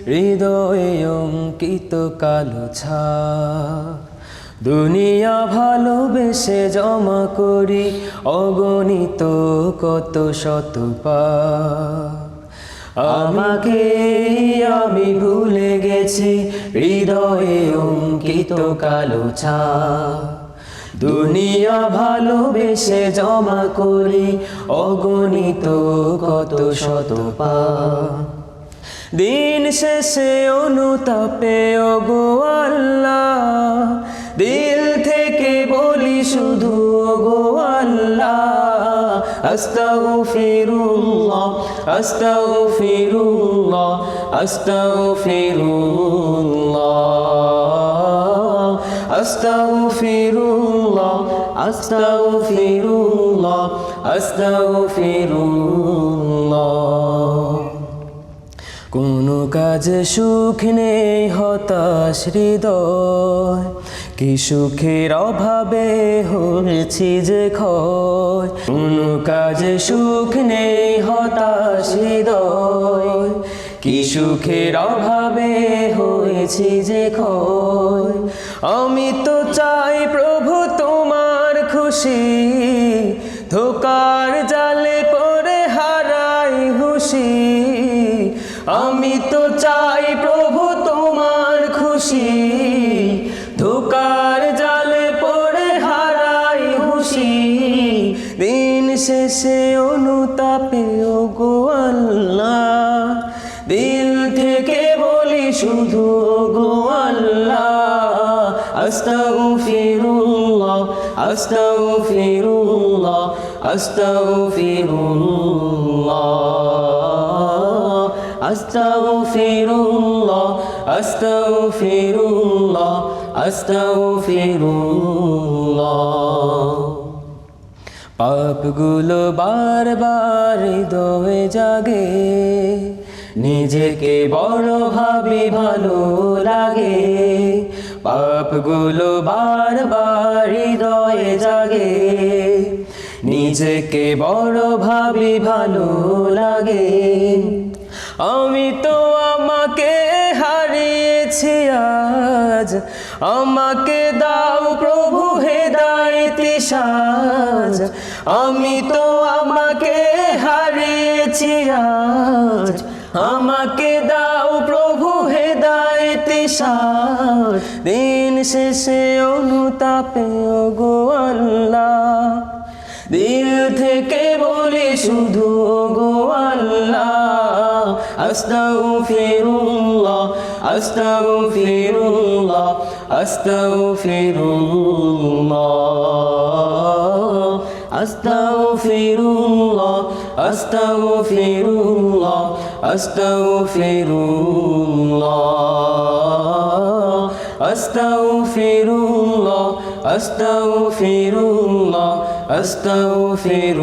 হৃদয়ে অঙ্কিত কালো ছাপ। দুনিয়া ভালোবেসে জমা করি অগণিত কত শত পাপ। আমাকে আমি ভুলে গেছি হৃদয়ে অঙ্কিত কালো ছাপ। দুনিয়া ভালোবেসে জমা করি অগণিত কত শত পাপ। দিন শেষে অনুতাপে ওগো আল্লাহ, দিল থেকে বলি শুধু ওগো আল্লাহ। আস্তাগফিরুল্লাহ আস্তাগফিরুল্লাহ আস্তাগফিরুল্লাহ আস্তাগফিরুল্লাহ আস্তাগফিরুল্লাহ আস্তাগফিরুল্লাহ। কোনো কাজে সুখ নেই হতাশ হৃদয়, কি সুখের অভাবে হয়েছি যে ক্ষয়। কোনো কাজে সুখ নেই হতাশ হৃদয়, কি সুখের অভাবে হয়েছি যে ক্ষয়। আমি তো চাই প্রভু তোমার খুশি, ধোকার জালে পড়ে হারাই হুঁশি। আমি তো চাই প্রভু তোমার খুশি, ধোকার জালে পড়ে হারাই হুঁশি। দিন শেষে অনুতাপে ওগো আল্লাহ, দিল থেকে বলি শুধু ওগো আল্লাহ। আস্তাগফিরুল্লাহ আস্তাগফিরুল্লাহ আস্তাগফিরুল্লাহ আস্তাগফিরুল্লাহ আস্তাগফিরুল্লাহ আস্তাগফিরুল্লাহ। পাপগুলো বারবার হৃদয়ে জাগে, নিজেকে বড় ভাবি ভালো লাগে। পাপগুলো বারবার হৃদয়ে জাগে, নিজেকে বড় ভাবি ভালো লাগে। আমি তো আমাকে হারিয়েছি আজ, আমাকে দাও প্রভু হেদায়েতি সাজ। আমি তো আমাকে হারিয়েছি আজ, আমাকে দাও প্রভু হেদায়েতি সাজ। দিন শেষে অনুতাপে ওগো আল্লাহ, দিল থেকে বলি শুধু ওগো আল্লাহ। আস্তাগফিরুল্লাহ আস্তাগফিরুল্লাহ আস্তাগফিরুল্লাহ আস্তাগফিরুল্লাহ আস্তাগফিরুল্লাহ আস্তাগফিরুল্লাহ আস্তাগফিরুল্লাহ আস্তাগফিরুল্লাহ আস্তাগফিরুল্লাহ।